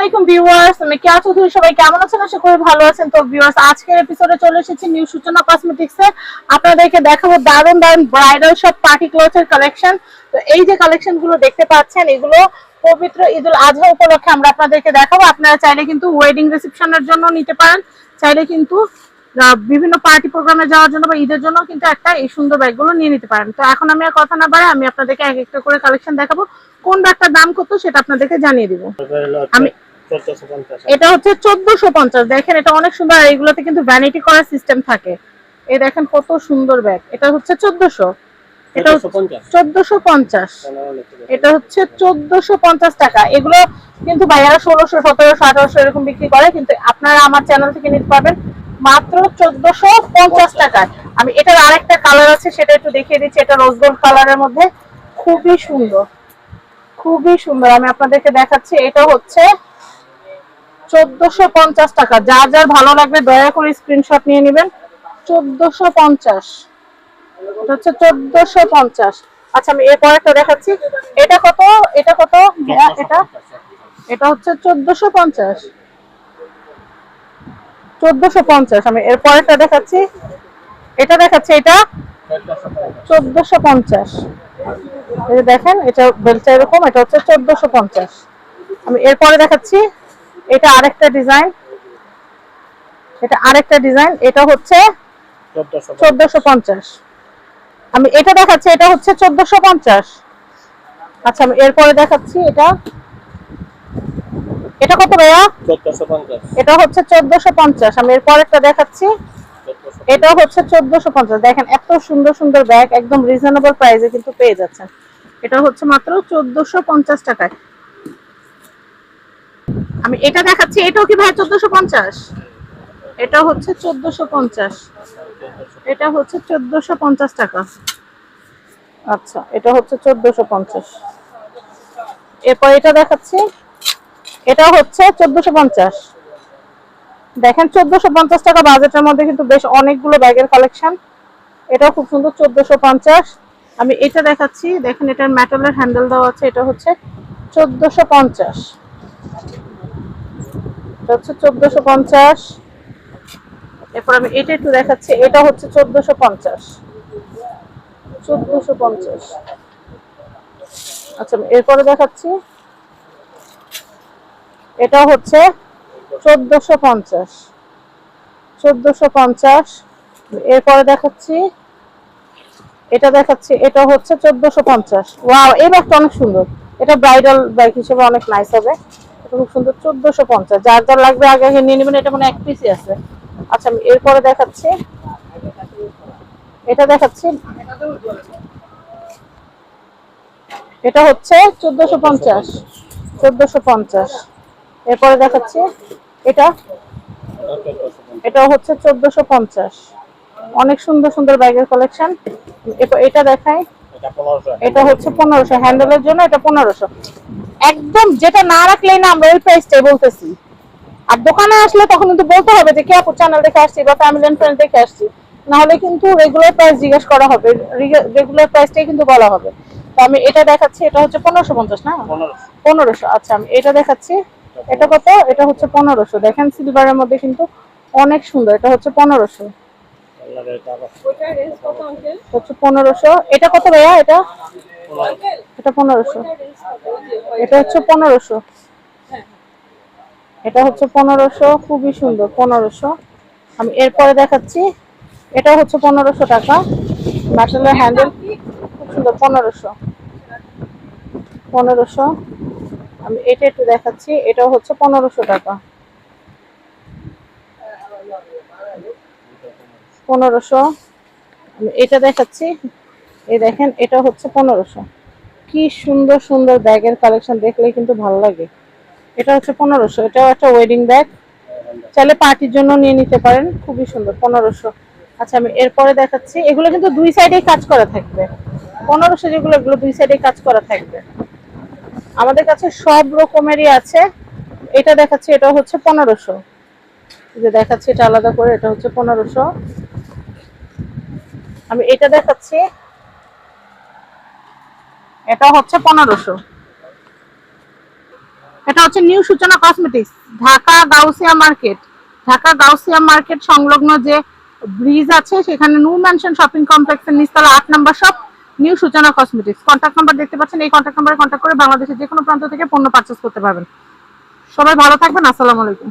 আলাইকুম ভিউয়ার্স, আমি কেয়া চৌধুরী। সবাই কেমন আছেন? আশা করি ভালো আছেন। তো ভিউয়ার্স, আজকের এপিসোডে চলে এসেছি নিউ সূচনা কসমেটিক্সে। আপনাদেরকে দেখাবো দারুণ দারুণ ব্রাইডাল সব পার্টি ক্লোথের কালেকশন। তো এই যে কালেকশন গুলো দেখতে পাচ্ছেন, এগুলো পবিত্র ঈদুল আজহা উপলক্ষে আমরা আপনাদেরকে দেখাবো। আপনারা চাইলে কিন্তু ওয়েডিং রিসেপশনের জন্য নিতে পারেন, চাইলে কিন্তু বিভিন্ন পার্টি প্রোগ্রামে যাওয়ার জন্য বা ঈদের জন্য কিন্তু একটা এই সুন্দর ব্যাগগুলো নিয়ে নিতে পারেন। তো এখন আমি আর কথা না বাড়াই, আমি আপনাদেরকে এক একটা করে কালেকশন দেখাবো। কোন ব্যাগটার দাম কত সেটা আপনাদেরকে জানিয়ে দিব। আমি এটা হচ্ছে 1450। দেখেন এটা অনেক সুন্দর, আর এগুলোতে কিন্তু ভ্যানিটি করার সিস্টেম থাকে। এই দেখেন কত সুন্দর ব্যাগ। এটা হচ্ছে 1400, এটা 1450, এটা হচ্ছে 1450 টাকা। এগুলো কিন্তু ভাইয়ারা 1600, 1700, 1800 এরকম বিক্রি করে, কিন্তু আপনারা আমার চ্যানেল থেকে নিতে পারবেন মাত্র 1450 টাকায়। আমি এটার আরেকটা কালার আছে, সেটা একটু দেখিয়ে দিচ্ছি। এটা রোজ গোল্ড কালারের মধ্যে, খুবই সুন্দর, খুবই সুন্দর। আমি আপনাদেরকে দেখাচ্ছি। এটা হচ্ছে 1450 টাকা। যার যার ভালো লাগবে দয়া করে স্ক্রিনশট নিয়ে নেবেন। 1450, এটা হচ্ছে 1450। আচ্ছা, আমি এরপর একটা দেখাচ্ছি। এটা কত? এটা কত? এটা এটা হচ্ছে 1450, 1450। আমি এরপর একটা দেখাচ্ছি, এটা দেখাচ্ছি। এটা 1450। এই যে দেখেন, এটা বেলটা এরকম, এটা হচ্ছে 1450। আমি এরপরে দেখাচ্ছি, এটা আরেকটা ডিজাইন, এটা আরেকটা ডিজাইন, এটা হচ্ছে 1450। আমি এটা দেখাচ্ছি, এটা হচ্ছে 1450। আচ্ছা, আমি এরপরে দেখাচ্ছি। এটা এটা কত ভাইয়া? 1450। এটা হচ্ছে 1450। আমি এরপর একটা দেখাচ্ছি, এটা হচ্ছে 1450। দেখেন এত সুন্দর সুন্দর ব্যাগ, একদম রিজনেবল প্রাইসে কিন্তু পেয়ে যাচ্ছেন। এটা হচ্ছে মাত্র 1450 টাকায়। আমি এটা দেখাচ্ছি, এটাও কি ভাই 1450? এটা হচ্ছে 1450, এটা হচ্ছে 1450 টাকা। আচ্ছা, এটা হচ্ছে 1450। এরপর এটা দেখাচ্ছি, এটা হচ্ছে 1450। দেখেন 1450 টাকা বাজেটের মধ্যে কিন্তু বেশ অনেকগুলো ব্যাগের কালেকশন। এটাও খুব সুন্দর, 1450। আমি এটা দেখাচ্ছি, দেখেন এটার মেটালের হ্যান্ডেল দেওয়া আছে। এটা হচ্ছে 1450, এটা হচ্ছে 1450। এরপর আমি এটা একটু দেখাচ্ছি, এটা হচ্ছে 1450, 1450। আচ্ছা, এরপরে দেখাচ্ছি, এটা হচ্ছে 1450, 1450। এরপরে দেখাচ্ছি, এটা দেখাচ্ছি, এটা হচ্ছে 1450। ওয়াও, এই ব্যাগটা অনেক সুন্দর। এটা ব্রাইডাল ব্যাগ হিসেবে অনেক নাইস হবে। এটা খুব সুন্দর, 1450। যার যার লাগবে আগে আগে নিয়ে নেবেন, এটা মানে এক পিসই আছে। আচ্ছা, আমি এরপরে দেখাচ্ছি, এটা দেখাচ্ছি, এটা হচ্ছে 1450, 1450। এরপরে দেখাচ্ছি, এটা এটা হচ্ছে 1450। অনেক সুন্দর সুন্দর ব্যাগের কালেকশন। এটা দেখাই, এটা হচ্ছে 1500। হ্যান্ডেলের জন্য এটা 1500। একদম যেটা না রাখলেই না, আমরা ওই প্রাইসটাই বলতেছি। আর দোকানে আসলে তখন কিন্তু বলতে হবে যে কে আপু চ্যানেল দেখে আসছি বা ফ্যামিলি এন্ড ফ্রেন্ড দেখে আসছি, না হলে কিন্তু রেগুলার প্রাইস জিজ্ঞেস করা হবে, রেগুলার প্রাইসটাই কিন্তু বলা হবে। তো আমি এটা দেখাচ্ছি, এটা হচ্ছে 1550 না 1500। আচ্ছা, আমি এটা দেখাচ্ছি, এটা কত? এটা হচ্ছে 1500। দেখেন সিলভারের মধ্যে কিন্তু অনেক সুন্দর। এটা হচ্ছে 1500, হচ্ছে 1500। এটা কত ভাইয়া? এটা এটা 1500, এটা হচ্ছে 1500, এটা হচ্ছে 1500। খুবই সুন্দর, 1500। আমি এরপরে দেখাচ্ছি, এটা হচ্ছে 1500 টাকা। মেটালের হ্যান্ডেল, খুব সুন্দর, 1500, 1500। আমি এটা একটু দেখাচ্ছি, এটা হচ্ছে 1500 টাকা, 1500। আমি এটা দেখাচ্ছি, এই দেখেন এটা হচ্ছে 1500। কি সুন্দর সুন্দর ব্যাগের কালেকশন, দেখলেই কিন্তু ভালো লাগে। এটা হচ্ছে 1500। এটাও একটা ওয়েডিং ব্যাগ, চাইলে পার্টির জন্য নিয়ে নিতে পারেন, খুবই সুন্দর, 1500। আচ্ছা, আমি এরপরে দেখাচ্ছি, এগুলো কিন্তু দুই সাইডেই কাজ করা থাকবে। 1500 যেগুলো, এগুলো দুই সাইডেই কাজ করা থাকবে। আমাদের কাছে সব রকমেরই আছে। এটা দেখাচ্ছি, এটা হচ্ছে 1500। যে দেখাচ্ছি এটা আলাদা করে, এটা হচ্ছে 1500। আমি এটা দেখাচ্ছি, এটা হচ্ছে 1500। এটা হচ্ছে নিউ সূচনা cosmetics, Dhaka Gausia market. Dhaka Gausia market সংলগ্ন যে ব্রিজ আছে সেখানে নূর ম্যানশন শপিং কমপ্লেক্সের নিচতলা 8 নম্বর শপ, নিউ সূচনা কসমেটিক্স। কন্ট্যাক্ট নাম্বার দেখতে পাচ্ছেন, এই কন্ট্যাক্ট নাম্বারে কন্ট্যাক্ট করে বাংলাদেশের যে কোনো প্রান্ত থেকে পণ্য পারচেজ করতে পারবেন। সবাই ভালো থাকবেন, আসসালামু আলাইকুম।